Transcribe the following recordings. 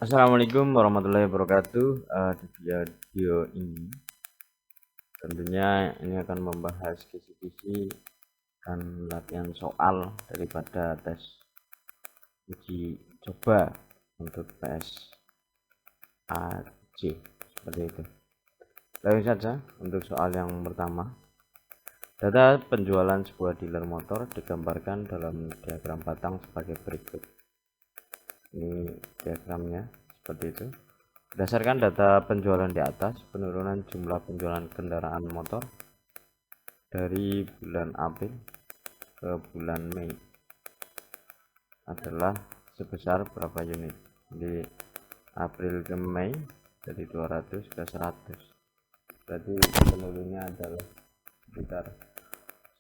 Assalamualaikum warahmatullahi wabarakatuh. Di video ini tentunya ini akan membahas kisi-kisi dan latihan soal daripada tes uji coba untuk PSAJ seperti itu. Langsung saja untuk soal yang pertama. Data penjualan sebuah dealer motor digambarkan dalam diagram batang sebagai berikut. Ini diagramnya seperti itu. Berdasarkan data penjualan di atas, penurunan jumlah penjualan kendaraan motor dari bulan April ke bulan Mei adalah sebesar berapa unit. Di April ke Mei dari 200 ke 100, berarti penurunnya adalah sekitar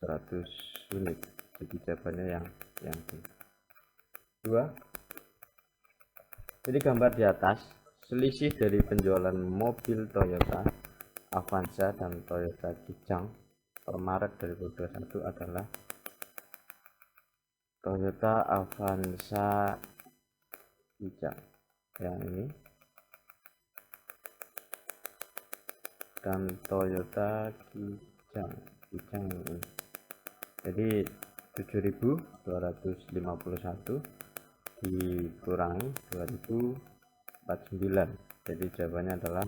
100 unit. Jadi jawabannya yang kedua. Jadi gambar di atas, selisih dari penjualan mobil Toyota Avanza dan Toyota Kijang per Maret 2021 adalah Toyota Avanza Kijang yang ini dan Toyota Kijang ini. Jadi 7.251 dikurangi 2049, jadi jawabannya adalah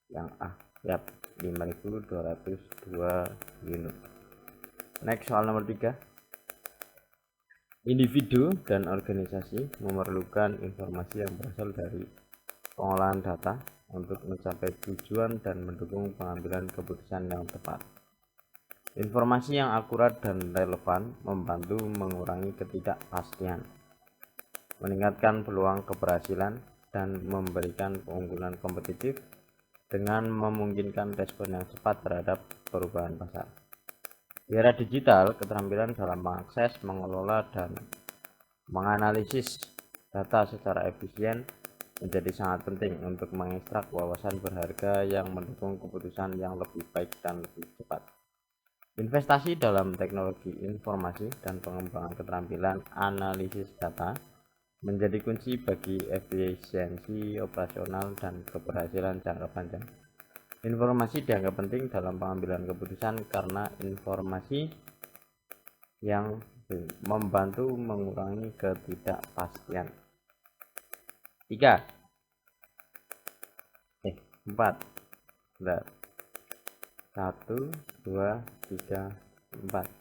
yang A. Yap, 5.202 unit. Next, soal nomor 3. Individu dan organisasi memerlukan informasi yang berasal dari pengolahan data untuk mencapai tujuan dan mendukung pengambilan keputusan yang tepat. Informasi yang akurat dan relevan membantu mengurangi ketidakpastian, meningkatkan peluang keberhasilan, dan memberikan keunggulan kompetitif dengan memungkinkan respon yang cepat terhadap perubahan pasar. Di era digital, keterampilan dalam mengakses, mengelola, dan menganalisis data secara efisien menjadi sangat penting untuk mengekstrak wawasan berharga yang mendukung keputusan yang lebih baik dan lebih cepat. Investasi dalam teknologi informasi dan pengembangan keterampilan analisis data menjadi kunci bagi efisiensi operasional dan keberhasilan jangka panjang. Informasi dianggap penting dalam pengambilan keputusan karena informasi yang membantu mengurangi ketidakpastian. 4. 1, 2, 3, 4.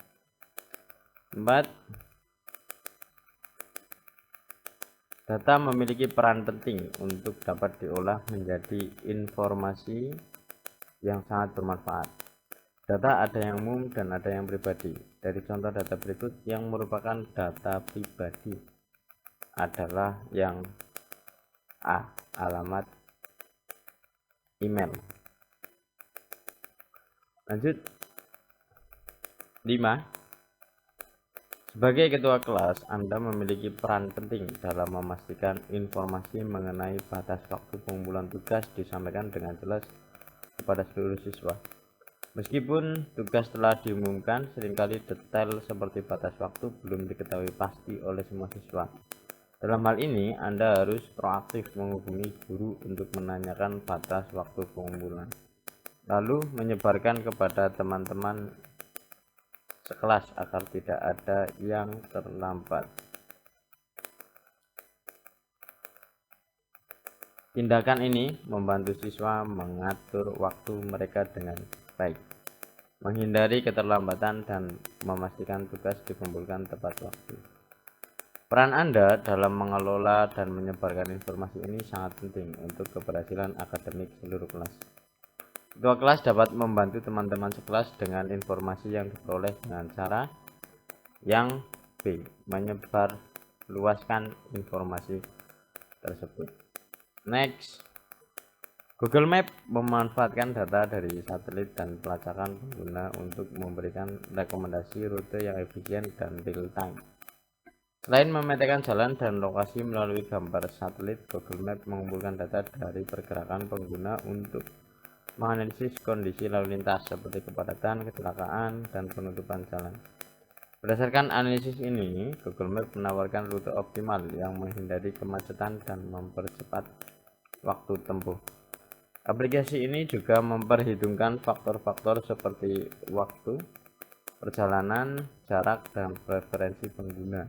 Data memiliki peran penting untuk dapat diolah menjadi informasi yang sangat bermanfaat. Data ada yang umum dan ada yang pribadi. Dari contoh data berikut, yang merupakan data pribadi adalah yang A. Alamat email. Lanjut. 5. Sebagai ketua kelas, Anda memiliki peran penting dalam memastikan informasi mengenai batas waktu pengumpulan tugas disampaikan dengan jelas kepada seluruh siswa. Meskipun tugas telah diumumkan, seringkali detail seperti batas waktu belum diketahui pasti oleh semua siswa. Dalam hal ini, Anda harus proaktif menghubungi guru untuk menanyakan batas waktu pengumpulan, lalu menyebarkan kepada teman-teman sekelas agar tidak ada yang terlambat. Tindakan ini membantu siswa mengatur waktu mereka dengan baik, menghindari keterlambatan, dan memastikan tugas dikumpulkan tepat waktu. Peran Anda dalam mengelola dan menyebarkan informasi ini sangat penting untuk keberhasilan akademik seluruh kelas. Ketua kelas dapat membantu teman-teman sekelas dengan informasi yang diperoleh dengan cara yang B. Menyebarluaskan informasi tersebut. Next. Google Map memanfaatkan data dari satelit dan pelacakan pengguna untuk memberikan rekomendasi rute yang efisien dan real time. Selain memetakan jalan dan lokasi melalui gambar satelit, Google Map mengumpulkan data dari pergerakan pengguna untuk menganalisis kondisi lalu lintas seperti kepadatan, kecelakaan, dan penutupan jalan. Berdasarkan analisis ini, Google Maps menawarkan rute optimal yang menghindari kemacetan dan mempercepat waktu tempuh. Aplikasi ini juga memperhitungkan faktor-faktor seperti waktu, perjalanan, jarak, dan preferensi pengguna,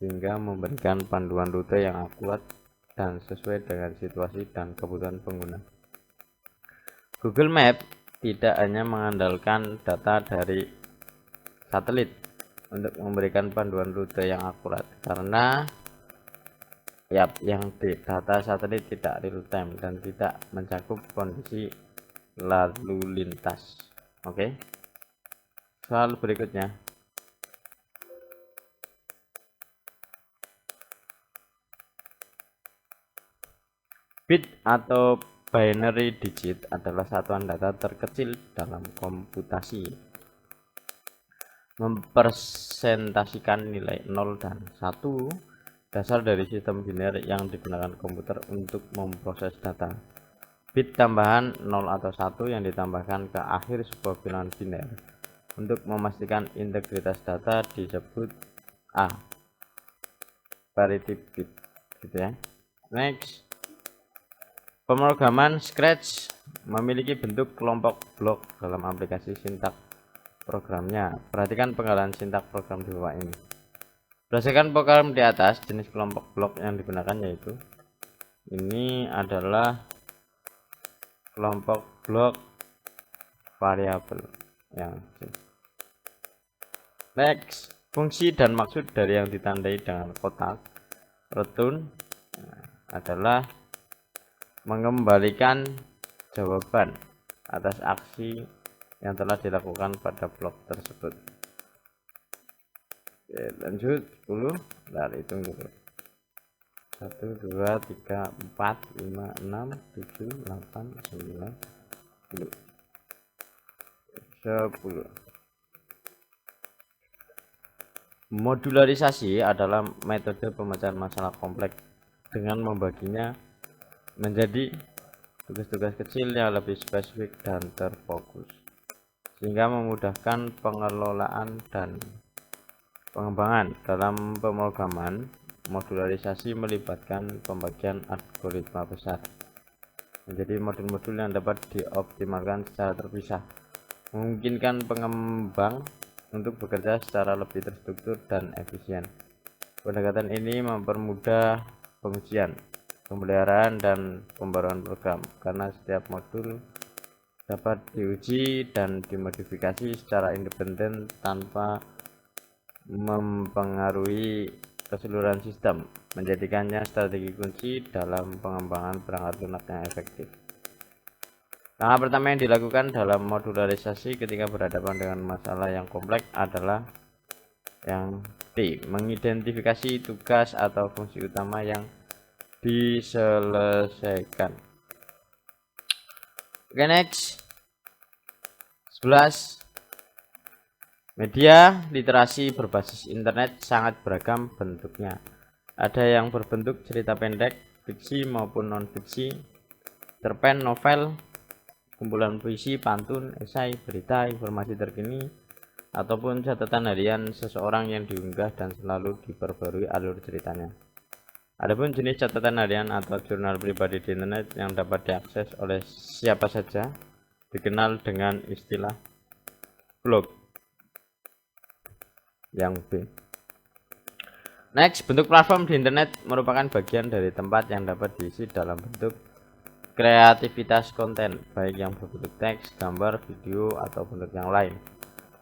sehingga memberikan panduan rute yang akurat dan sesuai dengan situasi dan kebutuhan pengguna. Google Maps tidak hanya mengandalkan data dari satelit untuk memberikan panduan rute yang akurat, karena data satelit tidak real time dan tidak mencakup kondisi lalu lintas. Oke. Soal berikutnya. Bit atau binary digit adalah satuan data terkecil dalam komputasi. Mempresentasikan nilai 0 dan 1, dasar dari sistem biner yang digunakan komputer untuk memproses data. Bit tambahan 0 atau 1 yang ditambahkan ke akhir sebuah bilangan biner untuk memastikan integritas data disebut parity bit, gitu ya. Next. Pemrograman Scratch memiliki bentuk kelompok blok dalam aplikasi sintak programnya. Perhatikan penggalan sintak program di bawah ini. Berdasarkan program di atas, jenis kelompok blok yang digunakan yaitu ini adalah kelompok blok variabel yang next. Fungsi dan maksud dari yang ditandai dengan kotak return adalah mengembalikan jawaban atas aksi yang telah dilakukan pada blok tersebut. Oke, lanjut 10. Nah, hitung dulu. 1 2 3 4 5 6 7 8 9 10. 10. Modularisasi adalah metode pemecahan masalah kompleks dengan membaginya menjadi tugas-tugas kecil yang lebih spesifik dan terfokus, sehingga memudahkan pengelolaan dan pengembangan. Dalam pemrograman, modularisasi melibatkan pembagian algoritma besar menjadi modul-modul yang dapat dioptimalkan secara terpisah, memungkinkan pengembang untuk bekerja secara lebih terstruktur dan efisien. Pendekatan ini mempermudah pengujian, pemeliharaan, dan pembaruan program, karena setiap modul dapat diuji dan dimodifikasi secara independen tanpa mempengaruhi keseluruhan sistem, menjadikannya strategi kunci dalam pengembangan perangkat lunak yang efektif. Langkah pertama yang dilakukan dalam modularisasi ketika berhadapan dengan masalah yang kompleks adalah yang D, mengidentifikasi tugas atau fungsi utama yang diselesaikan. Oke, next. 11. Media literasi berbasis internet sangat beragam bentuknya. Ada yang berbentuk cerita pendek, fiksi maupun non-fiksi, cerpen, novel, kumpulan puisi, pantun, esai, berita, informasi terkini, ataupun catatan harian seseorang yang diunggah dan selalu diperbarui alur ceritanya. Adapun jenis catatan harian atau jurnal pribadi di internet yang dapat diakses oleh siapa saja dikenal dengan istilah blog. Yang B. Next, bentuk platform di internet merupakan bagian dari tempat yang dapat diisi dalam bentuk kreativitas konten, baik yang berbentuk teks, gambar, video, atau bentuk yang lain.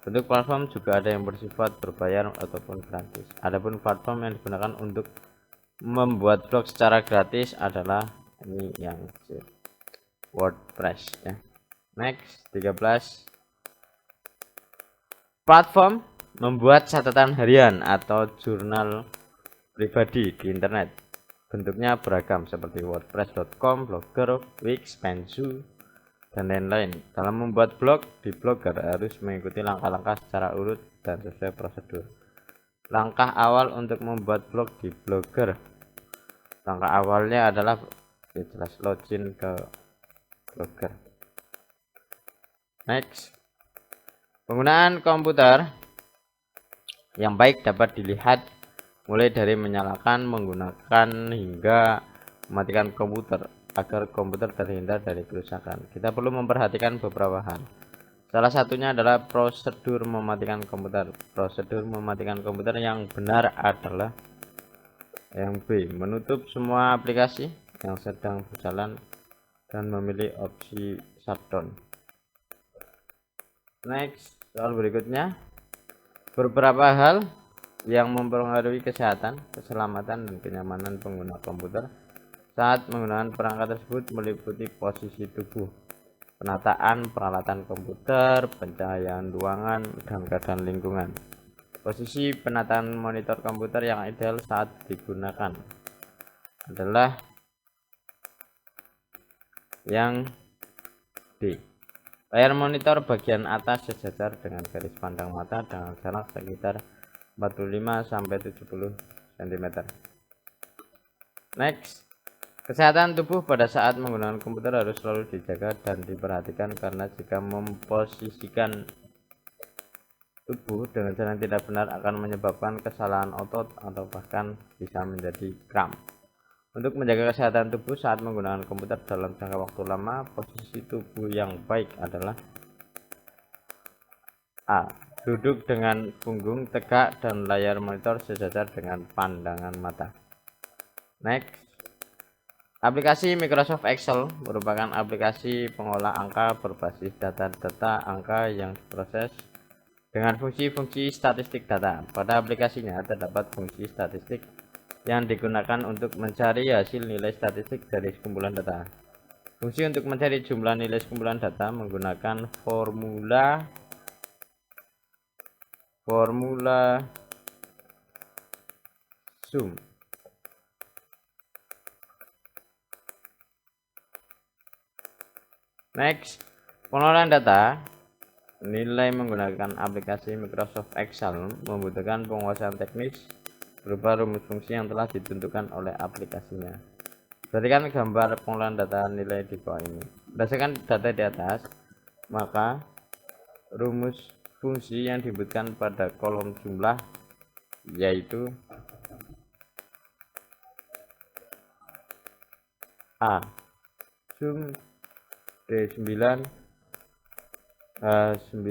Bentuk platform juga ada yang bersifat berbayar ataupun gratis. Adapun platform yang digunakan untuk membuat blog secara gratis adalah ini yang C, WordPress ya. Next, 13. Platform membuat catatan harian atau jurnal pribadi di internet. Bentuknya beragam seperti wordpress.com, Blogger, Wix, Pensu, dan lain-lain. Dalam membuat blog, di Blogger harus mengikuti langkah-langkah secara urut dan sesuai prosedur. Langkah awal untuk membuat blog di Blogger. Langkah awalnya adalah jelas login ke Blogger. Next. Penggunaan komputer. yang baik dapat dilihat mulai dari menyalakan, menggunakan, hingga mematikan komputer agar komputer terhindar dari kerusakan. Kita perlu memperhatikan beberapa hal. Salah satunya adalah prosedur mematikan komputer. Prosedur mematikan komputer yang benar adalah yang B, menutup semua aplikasi yang sedang berjalan dan memilih opsi shutdown. Next, soal berikutnya. Beberapa hal yang mempengaruhi kesehatan, keselamatan, dan kenyamanan pengguna komputer saat menggunakan perangkat tersebut meliputi posisi tubuh, penataan peralatan komputer, pencahayaan ruangan, dan keadaan lingkungan. Posisi penataan monitor komputer yang ideal saat digunakan adalah yang D. Layar monitor bagian atas sejajar dengan garis pandang mata dengan jarak sekitar 45-70 cm. Next, kesehatan tubuh pada saat menggunakan komputer harus selalu dijaga dan diperhatikan, karena jika memposisikan tubuh dengan cara yang tidak benar akan menyebabkan kesalahan otot atau bahkan bisa menjadi kram. Untuk menjaga kesehatan tubuh saat menggunakan komputer dalam jangka waktu lama, posisi tubuh yang baik adalah A. Duduk dengan punggung tegak dan layar monitor sejajar dengan pandangan mata. Next, aplikasi Microsoft Excel merupakan aplikasi pengolah angka berbasis data-data angka yang diproses dengan fungsi-fungsi statistik data. Pada aplikasinya terdapat fungsi statistik yang digunakan untuk mencari hasil nilai statistik dari sekumpulan data. Fungsi untuk mencari jumlah nilai sekumpulan data menggunakan formula sum. Next, pengolahan data nilai menggunakan aplikasi Microsoft Excel membutuhkan penguasaan teknis berupa rumus fungsi yang telah ditentukan oleh aplikasinya. Perhatikan gambar pengolahan data nilai di bawah ini. Berdasarkan data di atas, maka rumus fungsi yang dibutuhkan pada kolom jumlah yaitu A. Sum D9 H9.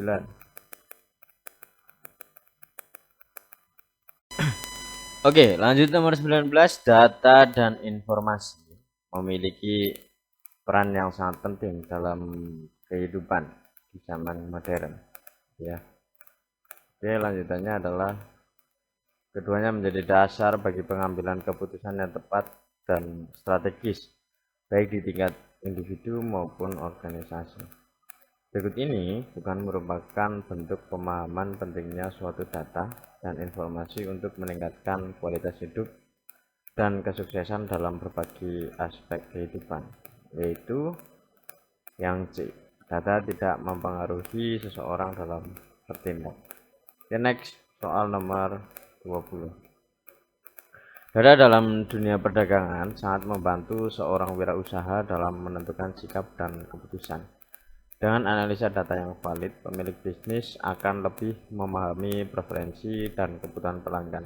Oke, lanjut nomor 19, data dan informasi memiliki peran yang sangat penting dalam kehidupan di zaman modern, ya. Oke, lanjutannya adalah keduanya menjadi dasar bagi pengambilan keputusan yang tepat dan strategis, baik di tingkat individu maupun organisasi. Berikut ini bukan merupakan bentuk pemahaman pentingnya suatu data dan informasi untuk meningkatkan kualitas hidup dan kesuksesan dalam berbagai aspek kehidupan, yaitu yang C. Data tidak mempengaruhi seseorang dalam bertindak. Okay, next, soal nomor 20. Data dalam dunia perdagangan sangat membantu seorang wirausaha dalam menentukan sikap dan keputusan. Dengan analisa data yang valid, pemilik bisnis akan lebih memahami preferensi dan kebutuhan pelanggan.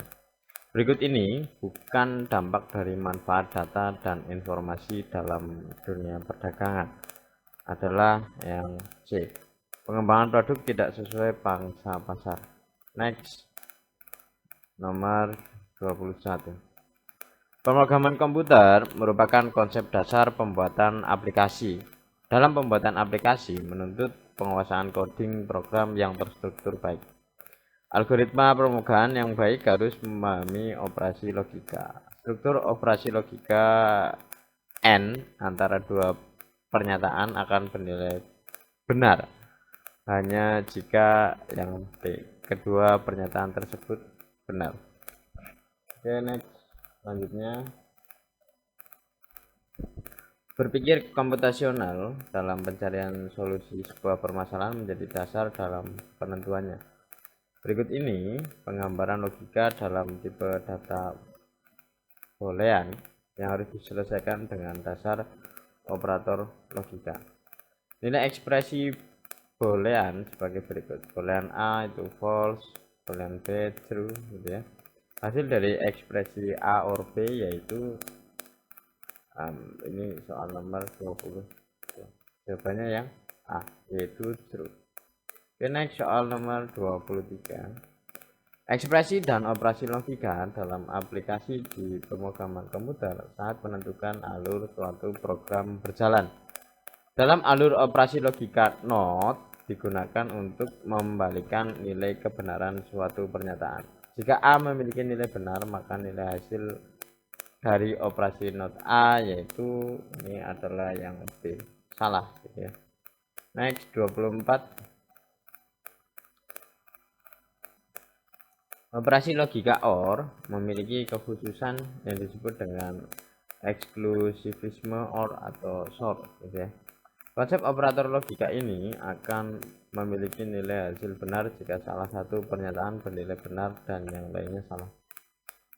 Berikut ini bukan dampak dari manfaat data dan informasi dalam dunia perdagangan, adalah yang C. Pengembangan produk tidak sesuai pangsa pasar. Next, nomor 21. Pemrograman komputer merupakan konsep dasar pembuatan aplikasi. Dalam pembuatan aplikasi menuntut penguasaan coding program yang terstruktur baik. Algoritma pemrograman yang baik harus memahami operasi logika. Struktur operasi logika N antara dua pernyataan akan bernilai benar hanya jika yang B, kedua pernyataan tersebut benar. Oke, next, selanjutnya. Berpikir komputasional dalam pencarian solusi sebuah permasalahan menjadi dasar dalam penentuannya. Berikut ini penggambaran logika dalam tipe data boolean yang harus diselesaikan dengan dasar operator logika. Nilai ekspresi boolean sebagai berikut. Boolean A itu false, kalian B true gitu ya. Hasil dari ekspresi A or B yaitu ini soal nomor 20. Jawabannya yang A yaitu true. Oke, next soal nomor 23. Ekspresi dan operasi logika dalam aplikasi di pemrograman komputer saat menentukan alur suatu program berjalan. Dalam alur operasi logika, not digunakan untuk membalikan nilai kebenaran suatu pernyataan. Jika A memiliki nilai benar, maka nilai hasil dari operasi not A yaitu ini adalah yang B, salah gitu ya. Next 24. Operasi logika OR memiliki kekhususan yang disebut dengan eksklusivisme OR atau SOR gitu ya. Konsep operator logika ini akan memiliki nilai hasil benar jika salah satu pernyataan bernilai benar dan yang lainnya salah.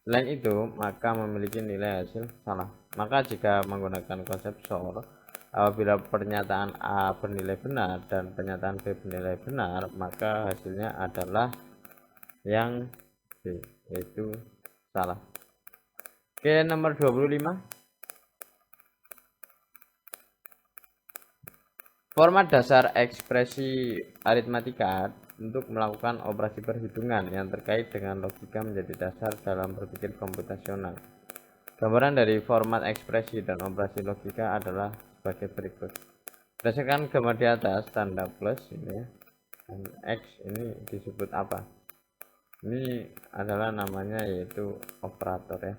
Selain itu, maka memiliki nilai hasil salah. Maka jika menggunakan konsep SOR, apabila pernyataan A bernilai benar dan pernyataan B bernilai benar, maka hasilnya adalah yang B, yaitu salah. Oke, nomor 25. Format dasar ekspresi aritmatika untuk melakukan operasi perhitungan yang terkait dengan logika menjadi dasar dalam berpikir komputasional. Gambaran dari format ekspresi dan operasi logika adalah sebagai berikut. Berdasarkan gambar di atas, tanda plus ini ya, dan X ini disebut apa? Ini adalah namanya yaitu operator ya.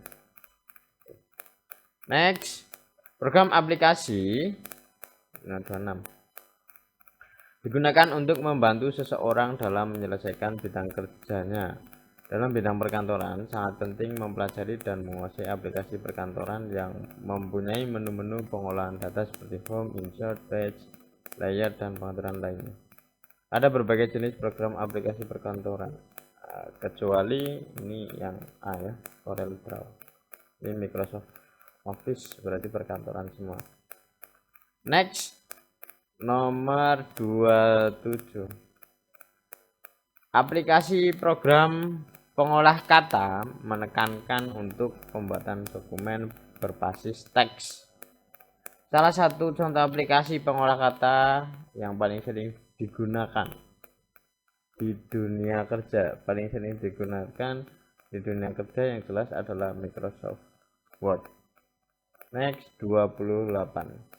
Next, program aplikasi 26 digunakan untuk membantu seseorang dalam menyelesaikan bidang kerjanya. Dalam bidang perkantoran, sangat penting mempelajari dan menguasai aplikasi perkantoran yang mempunyai menu-menu pengolahan data seperti form, insert, page, layer, dan pengaturan lainnya. Ada berbagai jenis program aplikasi perkantoran, kecuali ini yang A ya, Corel Draw. Ini Microsoft Office, berarti perkantoran semua. Next, nomor 27. Aplikasi program pengolah kata menekankan untuk pembuatan dokumen berbasis teks. Salah satu contoh aplikasi pengolah kata yang paling sering digunakan di dunia kerja, yang jelas adalah Microsoft Word. Next 28.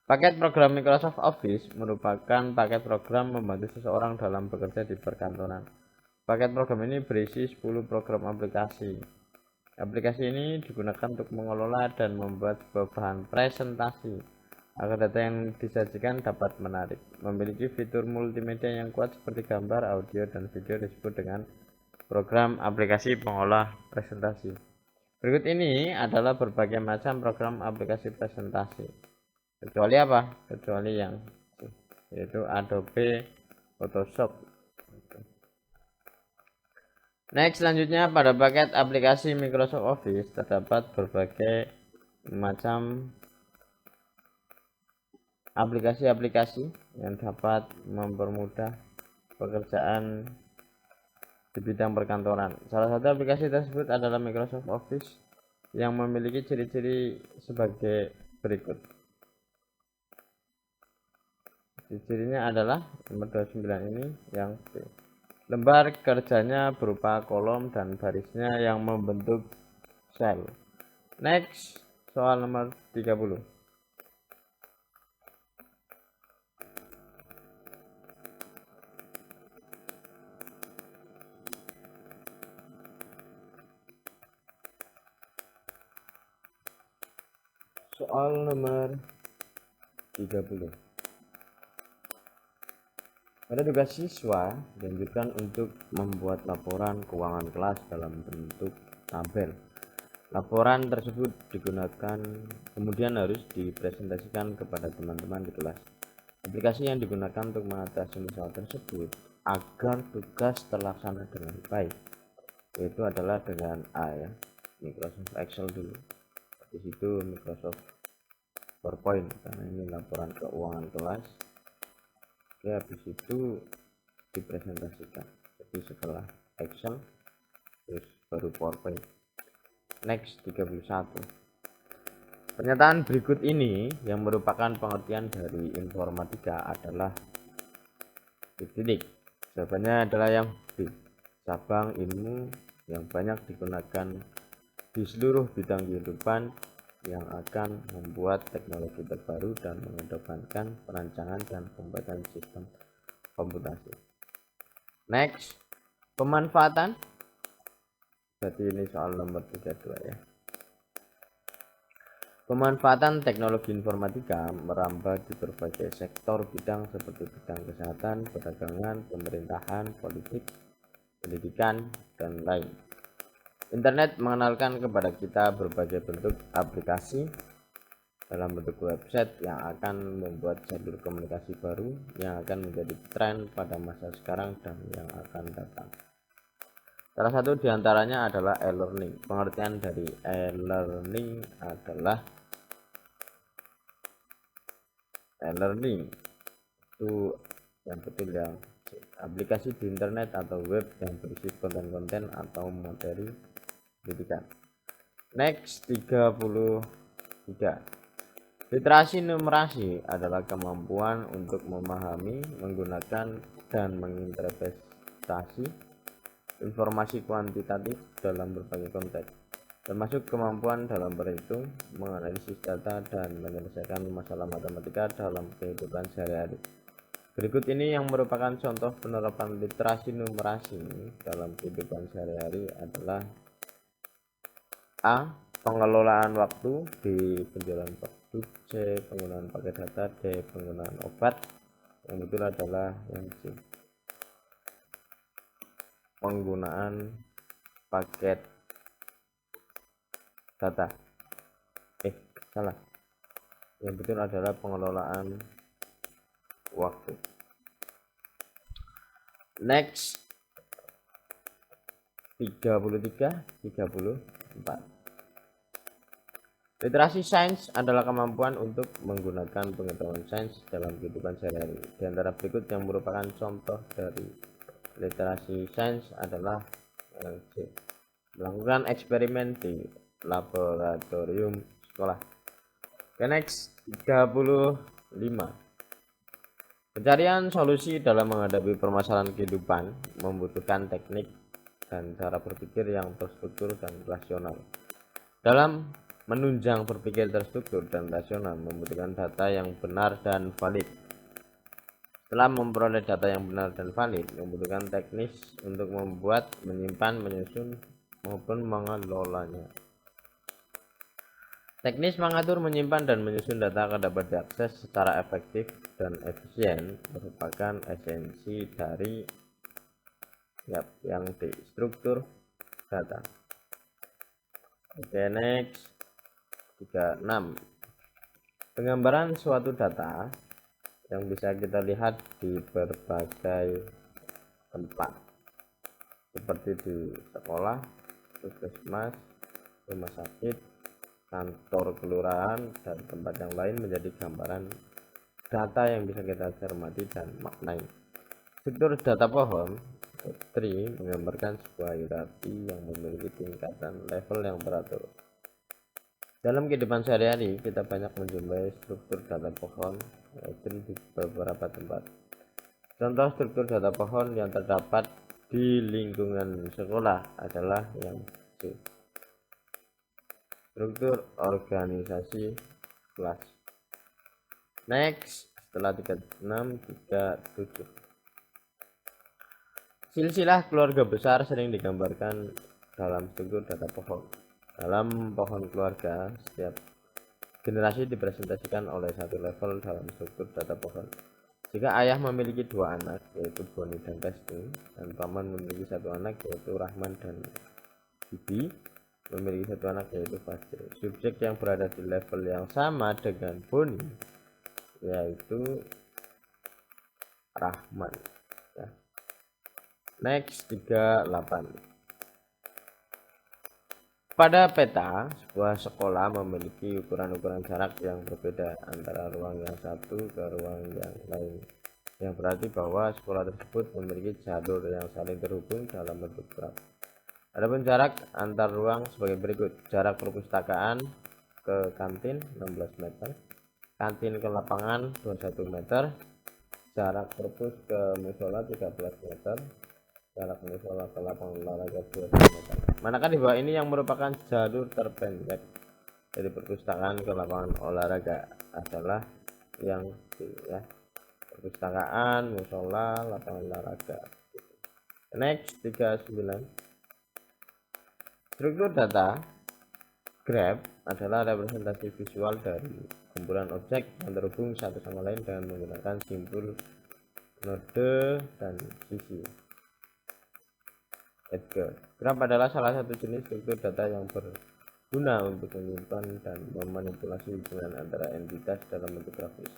Paket program Microsoft Office merupakan paket program membantu seseorang dalam bekerja di perkantoran. Paket program ini berisi 10 program aplikasi. Aplikasi ini digunakan untuk mengelola dan membuat sebuah bahan presentasi agar data yang disajikan dapat menarik. Memiliki fitur multimedia yang kuat seperti gambar, audio, dan video disebut dengan program aplikasi pengolah presentasi. Berikut ini adalah berbagai macam program aplikasi presentasi. Kecuali apa? Kecuali yang yaitu Adobe Photoshop. Next, selanjutnya pada paket aplikasi Microsoft Office terdapat berbagai macam aplikasi-aplikasi yang dapat mempermudah pekerjaan di bidang perkantoran. Salah satu aplikasi tersebut adalah Microsoft Office yang memiliki ciri-ciri sebagai berikut. Cirinya adalah nomor 29 ini yang B. Lembar kerjanya berupa kolom dan barisnya yang membentuk sel. Next, soal nomor 30. Soal nomor 30. Pada tugas siswa dianjurkan untuk membuat laporan keuangan kelas dalam bentuk tabel. Laporan tersebut digunakan kemudian harus dipresentasikan kepada teman-teman di kelas. Aplikasi yang digunakan untuk mengatasi masalah tersebut agar tugas terlaksana dengan baik, yaitu adalah dengan A ya, Microsoft Excel dulu. Di situ Microsoft PowerPoint karena ini laporan keuangan kelas. Oke, habis itu dipresentasikan. seperti setelah Excel, terus baru PowerPoint. Next 31. Pernyataan berikut ini yang merupakan pengertian dari informatika adalah titik. Jawabannya adalah yang B. Cabang ilmu yang banyak digunakan di seluruh bidang kehidupan yang akan membuat teknologi terbaru dan mengedepankan perancangan dan pembuatan sistem komputasi. Next, pemanfaatan. Berarti ini soal nomor 32 ya. Pemanfaatan teknologi informatika merambah di berbagai sektor bidang seperti bidang kesehatan, perdagangan, pemerintahan, politik, pendidikan, dan lain. Internet mengenalkan kepada kita berbagai bentuk aplikasi dalam bentuk website yang akan membuat jalur komunikasi baru yang akan menjadi tren pada masa sekarang dan yang akan datang. Salah satu diantaranya adalah e-learning. Pengertian dari e-learning adalah e-learning itu yang betul yang aplikasi di internet atau web yang berisi konten-konten atau materi pendidikan. Next 33. Literasi numerasi adalah kemampuan untuk memahami, menggunakan, dan menginterpretasi informasi kuantitatif dalam berbagai konteks, termasuk kemampuan dalam berhitung, menganalisis data, dan menyelesaikan masalah matematika dalam kehidupan sehari-hari. Berikut ini yang merupakan contoh penerapan literasi numerasi dalam kehidupan sehari-hari adalah A. Pengelolaan waktu. B. Penjualan waktu. C. Penggunaan paket data. D. Penggunaan obat. Yang betul adalah yang C. Penggunaan paket data. Salah. Yang betul adalah pengelolaan waktu. Next 34. Literasi sains adalah kemampuan untuk menggunakan pengetahuan sains dalam kehidupan sehari-hari. Di antara berikut yang merupakan contoh dari literasi sains adalah yang C. Melakukan eksperimen di laboratorium sekolah. Next 35. Pencarian solusi dalam menghadapi permasalahan kehidupan membutuhkan teknik dan cara berpikir yang terstruktur dan rasional. Dalam menunjang berpikir terstruktur dan rasional membutuhkan data yang benar dan valid. Setelah memperoleh data yang benar dan valid, membutuhkan teknis untuk membuat, menyimpan, menyusun, maupun mengelolanya. Teknis mengatur, menyimpan, dan menyusun data agar dapat diakses secara efektif dan efisien merupakan esensi dari yang di struktur data. Oke, next 36. Penggambaran suatu data yang bisa kita lihat di berbagai tempat seperti di sekolah, puskesmas, rumah sakit, kantor kelurahan, dan tempat yang lain menjadi gambaran data yang bisa kita cermati dan maknai. Struktur data pohon tree menggambarkan sebuah hierarki yang memiliki tingkatan level yang teratur. Dalam kehidupan sehari-hari, kita banyak menjumpai struktur data pohon di beberapa tempat. Contoh struktur data pohon yang terdapat di lingkungan sekolah adalah yang C. Struktur organisasi kelas. Next, setelah 36, 37. Silsilah keluarga besar sering digambarkan dalam struktur data pohon. Dalam pohon keluarga, setiap generasi dipresentasikan oleh satu level dalam struktur data pohon. Jika ayah memiliki dua anak, yaitu Boni dan Resti, dan paman memiliki satu anak, yaitu Rahman dan Bibi, memiliki satu anak, yaitu Fajri. Subjek yang berada di level yang sama dengan Boni, yaitu Rahman. Ya. Next 38. Pada peta, sebuah sekolah memiliki ukuran-ukuran jarak yang berbeda antara ruang yang satu ke ruang yang lain. yang berarti bahwa sekolah tersebut memiliki jalur yang saling terhubung dalam bentuk graf. Adapun jarak antar ruang sebagai berikut: jarak perpustakaan ke kantin 16 meter, kantin ke lapangan 21 meter, jarak perpus ke musola 13 meter, jarak musola ke lapangan olahraga 20 meter. Manakah di bawah ini yang merupakan jalur terpendek dari perpustakaan ke lapangan olahraga? Adalah yang C, ya. Perpustakaan, musola, lapangan olahraga. Next 39. Struktur data graph adalah representasi visual dari kumpulan objek yang terhubung satu sama lain dengan menggunakan simbol node dan sisi. Edgar. Graph adalah salah satu jenis struktur data yang berguna untuk menyimpan dan memanipulasi hubungan antara entitas dalam bentuk grafis.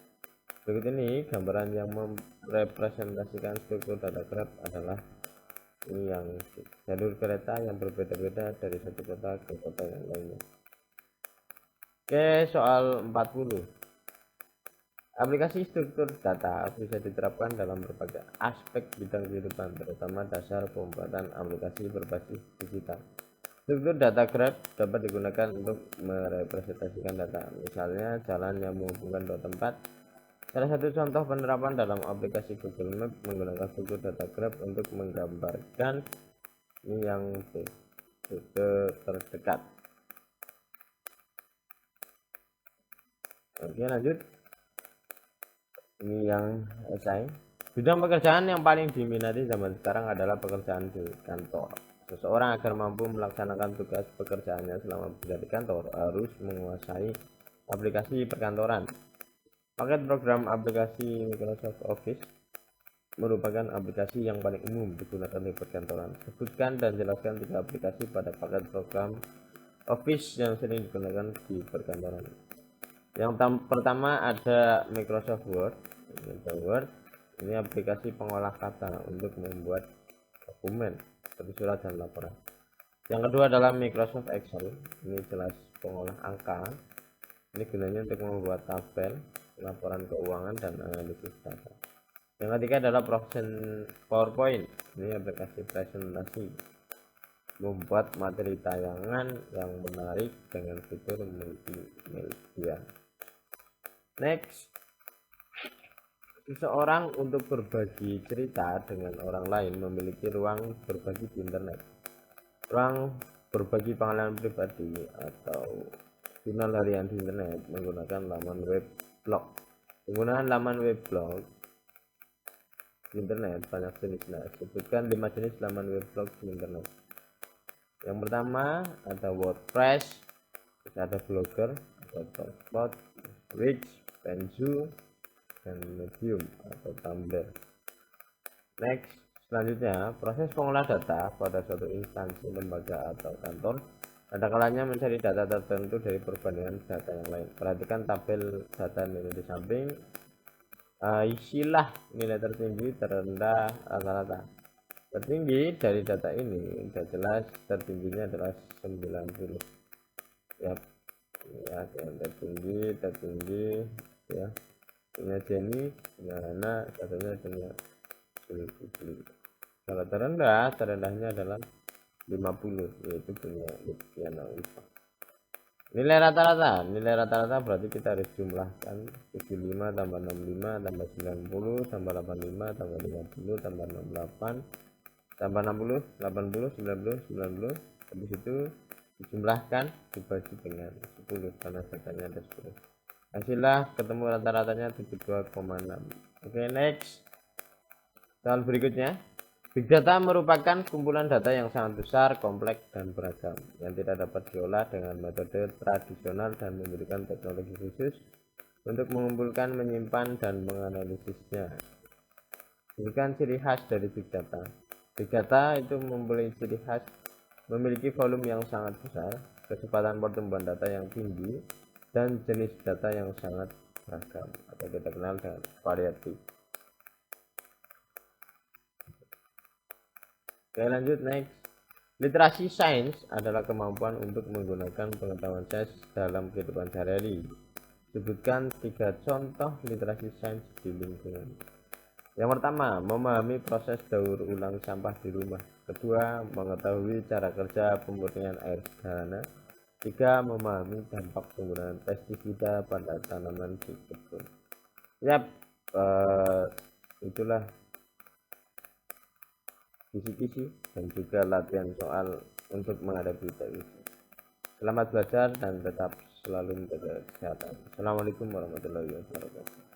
Berikut ini gambaran yang merepresentasikan struktur data graph adalah ini yang jalur kereta yang berbeda-beda dari satu kota ke kota yang lainnya. Oke, soal 40. Aplikasi struktur data bisa diterapkan dalam berbagai aspek bidang kehidupan, terutama dasar pembuatan aplikasi berbasis digital. Struktur data graph dapat digunakan untuk merepresentasikan data, misalnya jalan yang menghubungkan dua tempat. Salah satu contoh penerapan dalam aplikasi Google Maps menggunakan struktur data graph untuk menggambarkan ini yang rute terdekat. Oke, lanjut. Ini yang esai. Bidang pekerjaan yang paling diminati zaman sekarang adalah pekerjaan di kantor. Seseorang agar mampu melaksanakan tugas pekerjaannya selama bekerja di kantor harus menguasai aplikasi perkantoran. Paket program aplikasi Microsoft Office merupakan aplikasi yang paling umum digunakan di perkantoran. Sebutkan dan jelaskan 3 aplikasi pada paket program Office yang sering digunakan di perkantoran. Yang pertama ada Microsoft Word. Ini aplikasi pengolah kata untuk membuat dokumen seperti surat dan laporan. Yang kedua adalah Microsoft Excel. Ini jelas pengolah angka. Ini gunanya untuk membuat tabel, laporan keuangan, dan analisis data. Yang ketiga adalah PowerPoint. Ini aplikasi presentasi, membuat materi tayangan yang menarik dengan fitur multimedia. Next, seseorang untuk berbagi cerita dengan orang lain memiliki ruang berbagi di internet. Ruang berbagi pengalaman pribadi atau jurnal harian di internet menggunakan laman web blog. Penggunaan laman web blog di internet banyak jenisnya. Sebutkan 5 jenis laman web blog di internet. Yang pertama ada WordPress, ada Blogger, ada Blogspot, Wix, Penzu, dan Medium atau Tumblr. Next, selanjutnya proses pengolah data pada suatu instansi, lembaga, atau kantor. Ada kalanya mencari data tertentu dari perbandingan data yang lain. Perhatikan tabel data nilai di samping. Isilah nilai tertinggi, terendah, rata-rata. Tertinggi dari data ini sudah jelas, tertingginya adalah 90. Yap. Ya, yang tertinggi ya, punya Jenny, punya Hana, satunya punya Putri. Kalau terendahnya adalah 50, yaitu punya Lutfiana Ufa. Nilai rata-rata berarti kita harus jumlahkan 75 tambah 65 tambah 90 tambah 85 tambah 50 tambah 68 tambah 60 80 90 90. Habis itu dijumlahkan dibagi dengan 10 karena datanya ada 10. Hasilnya ketemu rata-ratanya 72,6. Oke, next. Soal berikutnya. Big data merupakan kumpulan data yang sangat besar, kompleks, dan beragam yang tidak dapat diolah dengan metode tradisional dan membutuhkan teknologi khusus untuk mengumpulkan, menyimpan, dan menganalisisnya. Bukan ciri khas dari big data. Big data itu mempunyai ciri khas memiliki volume yang sangat besar, kecepatan pertumbuhan data yang tinggi, dan jenis data yang sangat beragam atau kita kenal dengan variatif. Oke, lanjut next. Literasi sains adalah kemampuan untuk menggunakan pengetahuan sains dalam kehidupan sehari-hari. Sebutkan 3 contoh literasi sains di lingkungan. Yang pertama, memahami proses daur ulang sampah di rumah. Kedua, mengetahui cara kerja pemurnian air sederhana. Tiga, memahami dampak penggunaan pestisida pada tanaman di kebun. Yap, itulah kisi-kisi dan juga latihan soal untuk menghadapi TUC. Selamat belajar dan tetap selalu menjaga kesehatan. Assalamualaikum warahmatullahi wabarakatuh.